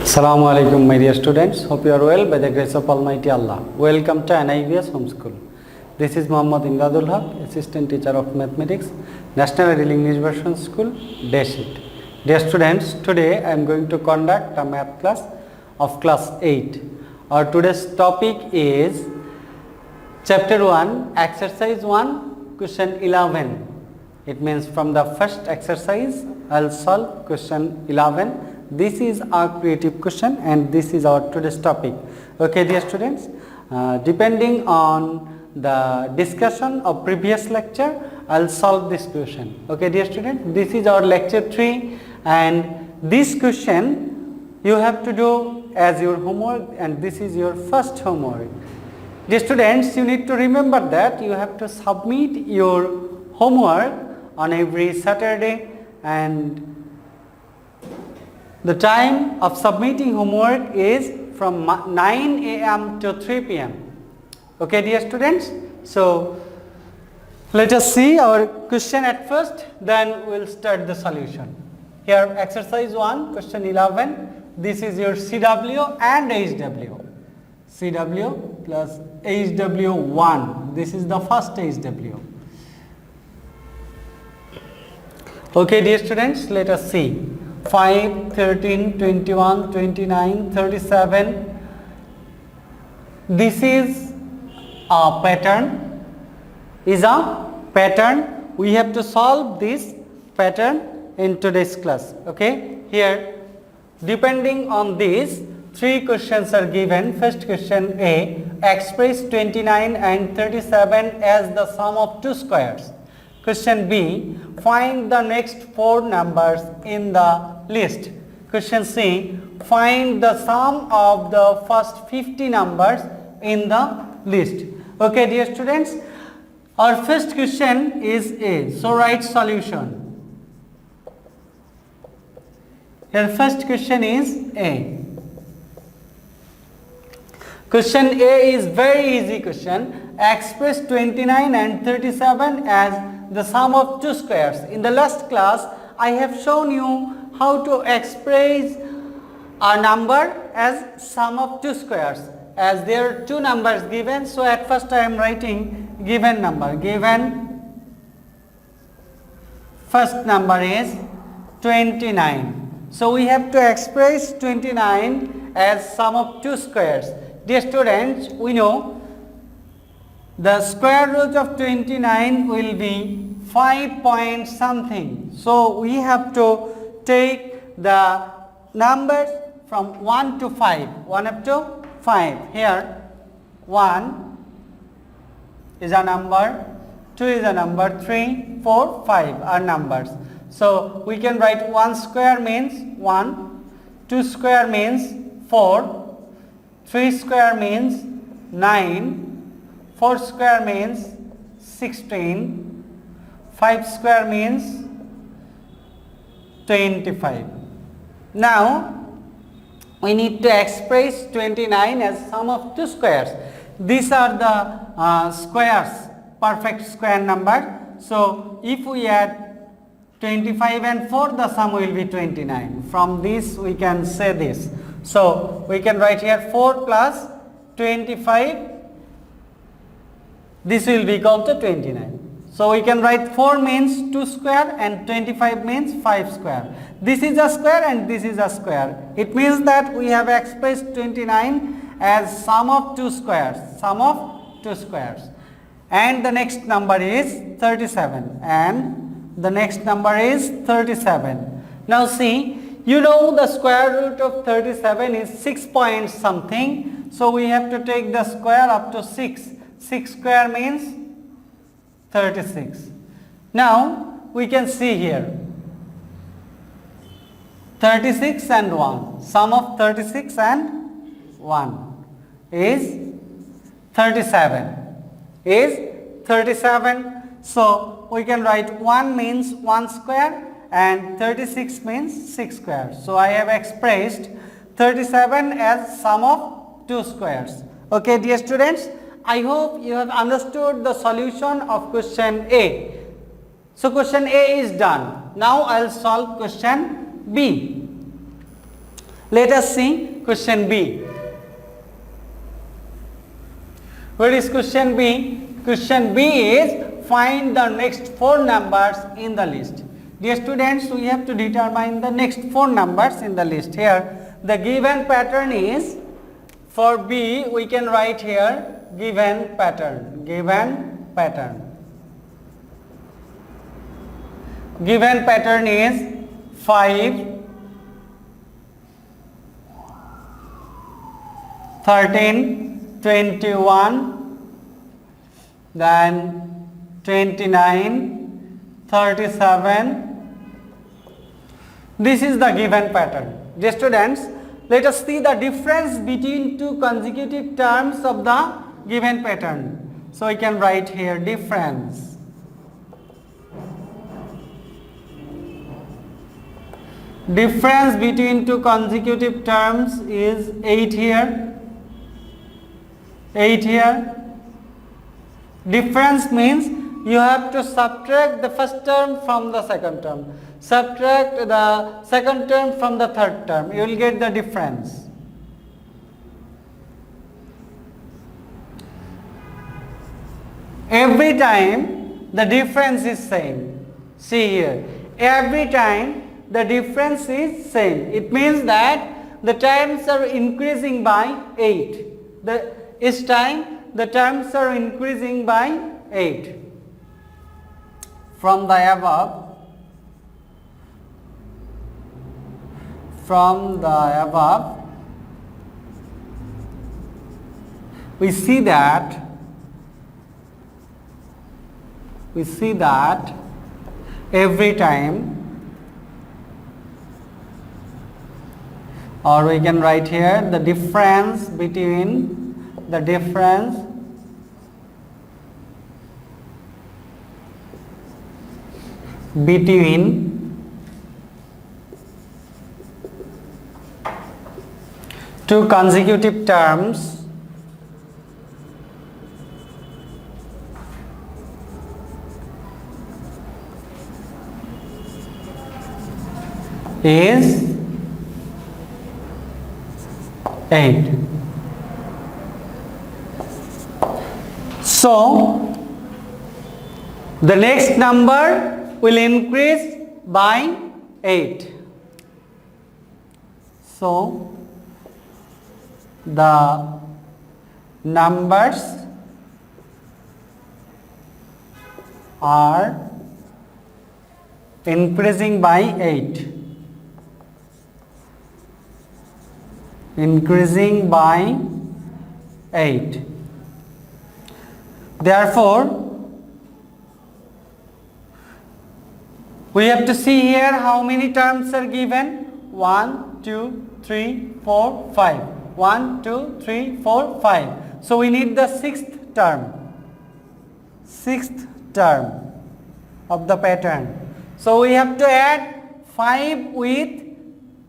Assalamu alaikum my dear students, hope you are well by the grace of Almighty Allah. Welcome to NIVS Homeschool. This is Muhammad Imdadul Haq, Assistant Teacher of Mathematics, National Real English Version School, Deshit. Dear students, today I am going to conduct a math class of class 8. Our today's topic is Chapter 1, Exercise 1, Question 11. It means from the first exercise, I will solve question 11. This is our creative question and this is our today's topic. Okay, dear students, depending on the discussion of previous lecture, I will solve this question. Okay, dear students, this is our lecture 3 and this question you have to do as your homework and this is your first homework. Dear students, you need to remember that you have to submit your homework on every Saturday, and the time of submitting homework is from 9 a.m. to 3 p.m. Okay, dear students. So let us see our question at first, then we will start the solution. Here exercise 1, question 11. This is your CW and HW. CW plus HW1. This is the first HW. Okay, dear students, let us see. 5, 13, 21, 29, 37. This is a pattern. We have to solve this pattern in today's class. Okay, here depending on this, 3 questions are given. First question A, express 29 and 37 as the sum of 2 squares. Question B, find the next 4 numbers in the list. Question C, find the sum of the first 50 numbers in the list. Okay, dear students, our first question is A. So write solution. Your first question is A. Question A is very easy question. Express 29 and 37 as the sum of 2 squares. In the last class, I have shown you how to express a number as sum of 2 squares. As there are 2 numbers given, so at first I am writing given number. Given first number is 29. So we have to express 29 as sum of 2 squares. Dear students, we know the square root of 29 will be 5 point something. So we have to take the numbers from 1 to 5. 1 up to 5. Here 1 is a number, 2 is a number, 3, 4, 5 are numbers. So we can write 1 square means 1, 2 square means 4, 3 square means 9, 4 square means 16, 5 square means 25. Now we need to express 29 as sum of 2 squares. These are the squares, perfect square number. So if we add 25 and 4, the sum will be 29. From this we can say this. So we can write here 4 plus 25. This will be equal to 29. So we can write 4 means 2 square and 25 means 5 square. This is a square and this is a square. It means that we have expressed 29 as sum of 2 squares. Sum of 2 squares. And the next number is 37. And the next number is 37. Now see, you know the square root of 37 is 6 point something. So we have to take the square up to 6. 6 square means 36. Now we can see here 36 and 1. Sum of 36 and 1 is 37. Is 37. So we can write 1 means 1 square and 36 means 6 squares. So I have expressed 37 as sum of 2 squares. Okay, dear students, I hope you have understood the solution of question A. So question A is done. Now I will solve question B. Let us see question B. What is question B? Question B is find the next 4 numbers in the list. Dear students, we have to determine the next 4 numbers in the list. Here the given pattern is, for B we can write here given pattern. Given pattern is 5, 13, 21, then 29, 37. This is the given pattern. Dear students, let us see the difference between 2 consecutive terms of the given pattern. So I can write here difference. Difference between 2 consecutive terms is 8 here. 8 here. Difference means you have to subtract the first term from the second term. Subtract the second term from the third term. You will get the difference. Every time the difference is same. See here. Every time the difference is same. It means that the terms are increasing by 8. Each time the terms are increasing by 8. From the above, we see that every time, or we can write here the difference between two consecutive terms is 8. So the next number will increase by 8. So the numbers are increasing by 8. Increasing by 8. Therefore, we have to see here how many terms are given. 1, 2, 3, 4, 5. 1, 2, 3, 4, 5. So we need the 6th term. 6th term of the pattern. So we have to add 5 with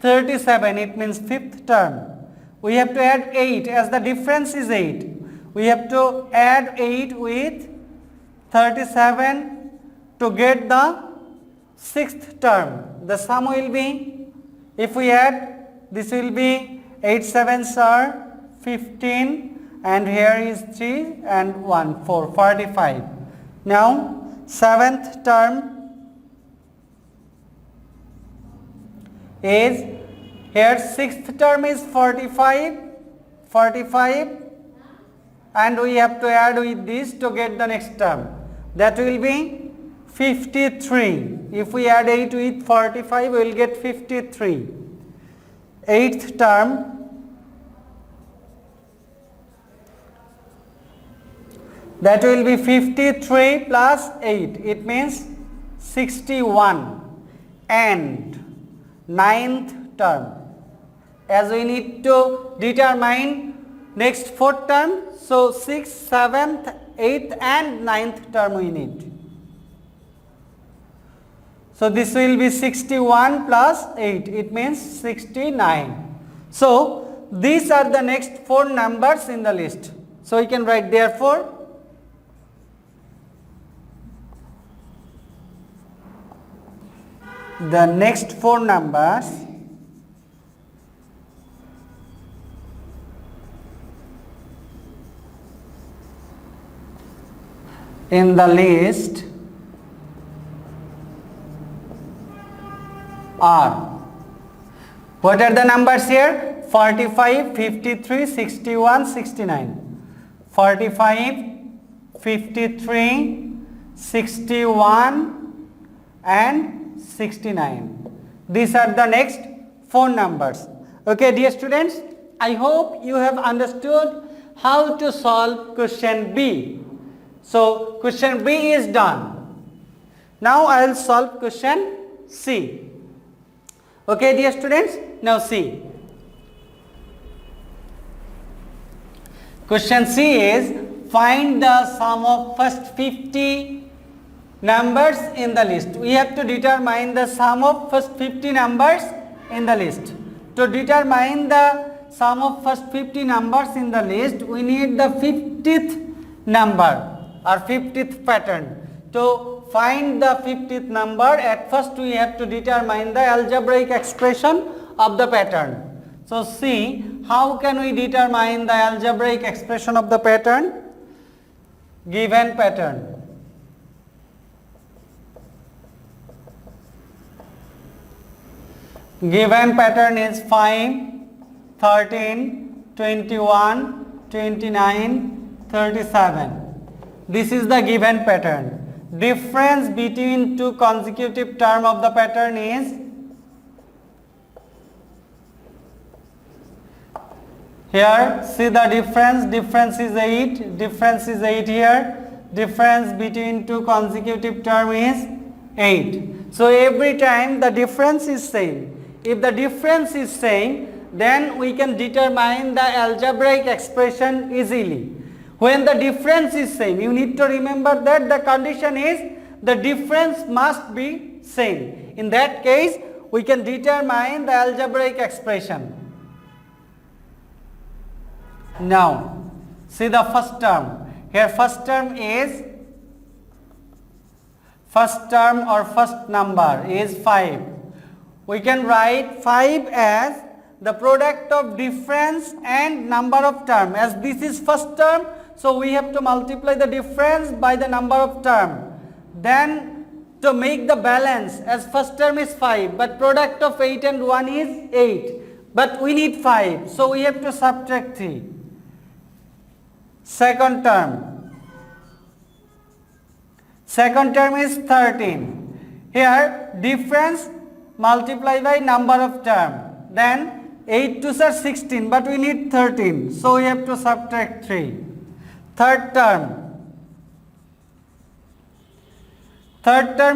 37. It means 5th term. We have to add 8 as the difference is 8. We have to add 8 with 37 to get the 6th term. The sum will be, if we add, this will be 8 sevens are 15, and here is 3 and 1, 4, 45. Now 7th term is, here 6th term is 45, and we have to add with this to get the next term. That will be 53. If we add 8 with 45, we will get 53. 8th term, that will be 53 plus 8. It means 61. And 9th term, as we need to determine next 4th term, so 6th, 7th, 8th and 9th term we need. So this will be 61 plus 8, it means 69. So these are the next 4 numbers in the list. So we can write, therefore the next 4 numbers in the list are, what are the numbers here? 45, 53, 61, 69. 45, 53, 61 and 69. These are the next 4 numbers. Okay dear students, I hope you have understood how to solve question B. So question B is done. Now I will solve question C. Okay dear students, now see. Question C is find the sum of first 50 numbers in the list. We have to determine the sum of first 50 numbers in the list. To determine the sum of first 50 numbers in the list, we need the 50th number or 50th pattern. To find the 50th number, at first we have to determine the algebraic expression of the pattern. So see, how can we determine the algebraic expression of the pattern? Given pattern. Given pattern is 5, 13, 21, 29, 37. This is the given pattern. Difference between two consecutive terms of the pattern is, here see the difference is 8, difference is 8 here, difference between two consecutive terms is 8. So every time the difference is same. If the difference is same, then we can determine the algebraic expression easily. When the difference is same, you need to remember that the condition is the difference must be same. In that case, we can determine the algebraic expression. Now, see the first term. Here first term or first number is 5. We can write 5 as the product of difference and number of term. As this is first term, so we have to multiply the difference by the number of term. Then to make the balance, as first term is 5, but product of 8 and 1 is 8. But we need 5, so we have to subtract 3. Second term is 13. Here difference multiply by number of term. Then 8 2s are 16, but we need 13, so we have to subtract 3. Third term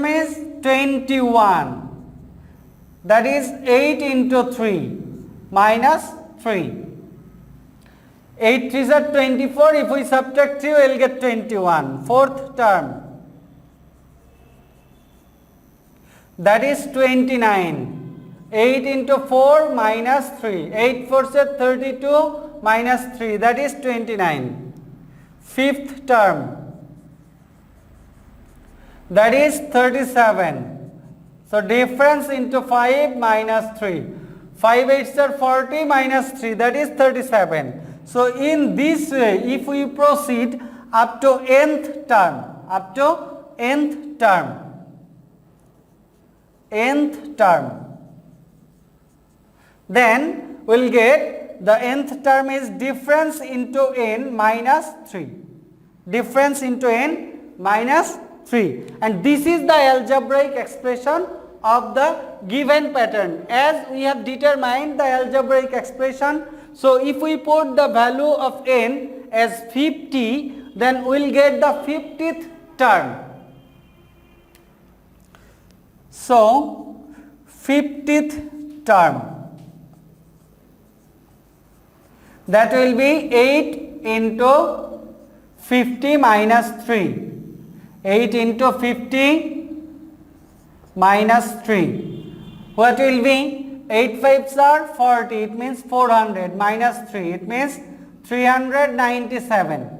is 21. That is 8 into 3 minus 3. 8 3s are 24. If we subtract 3, we will get 21. Fourth term, that is 29. 8 into 4 minus 3. 8 4s are 32 minus 3. That is 29. Fifth term, that is 37. So difference into 5 minus 3. 5 8s are 40 minus 3. That is 37. So in this way, if we proceed up to nth term, then we'll get the nth term is difference into n minus 3. Difference into n minus 3. And this is the algebraic expression of the given pattern. As we have determined the algebraic expression, so if we put the value of n as 50, then we'll get the 50th term. So 50th term, that will be 8 into 50 minus 3. 8 into 50 minus 3. What will be? 8 5s are 40, it means 400, minus 3, it means 397.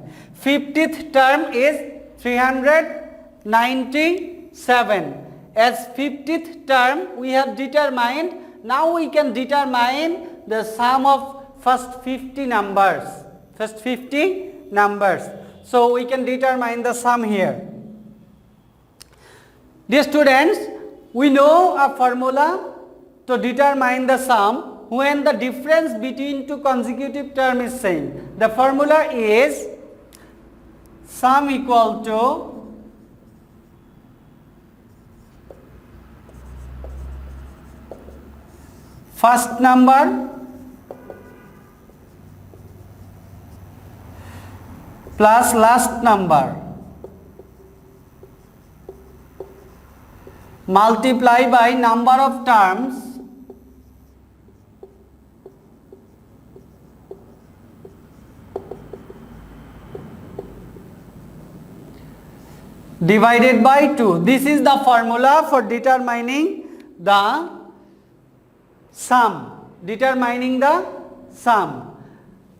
50th term is 397. As 50th term we have determined, now we can determine the sum of first 50 numbers. So we can determine the sum here. Dear students, we know a formula to determine the sum when the difference between two consecutive terms is same. The formula is sum equal to first number plus last number multiply by number of terms divided by 2. This is the formula for determining the sum.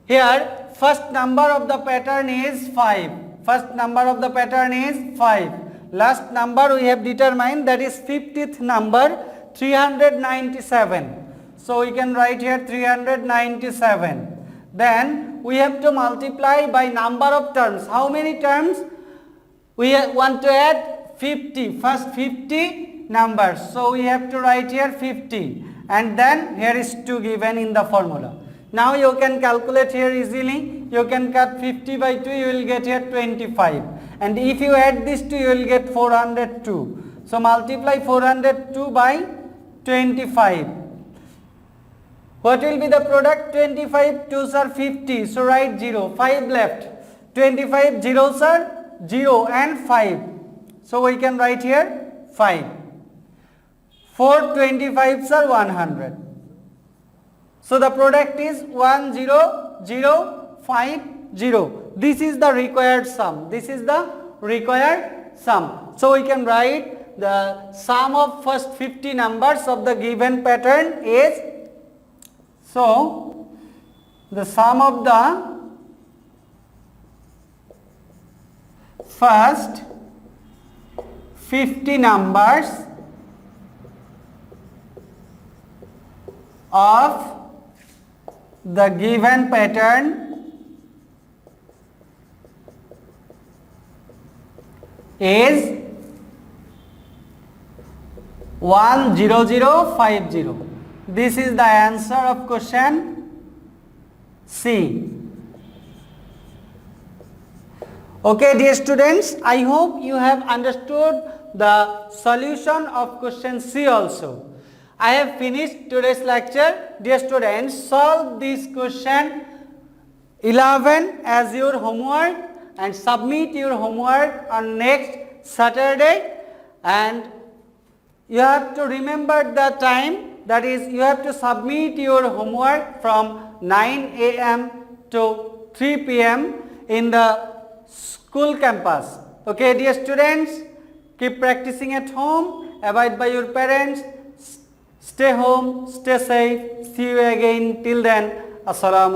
Here first number of the pattern is 5. Last number we have determined, that is 50th number, 397. So we can write here 397. Then we have to multiply by number of terms. How many terms? We want to add 50, first 50 numbers. So we have to write here 50, and then here is 2 given in the formula. Now you can calculate here easily. You can cut 50 by 2, you will get here 25. And if you add this 2, you will get 402. So multiply 402 by 25. What will be the product? 25 2s are 50. So write 0. 5 left. 25 zeros are 0 and 5. So we can write here 5. 4 25s are 100. So the product is 10050. This is the required sum. So we can write the sum of first 50 numbers of the given pattern is, so the sum of the first 50 numbers of the given pattern is 10050. This is the answer of question C. Okay, dear students, I hope you have understood the solution of question C also. I have finished today's lecture. Dear students, solve this question 11 as your homework and submit your homework on next Saturday. And you have to remember the time, that is you have to submit your homework from 9 a.m. to 3 p.m. in the school campus. Okay, dear students, keep practicing at home, abide by your parents, stay home, stay safe. See you again. Till then, Assalamu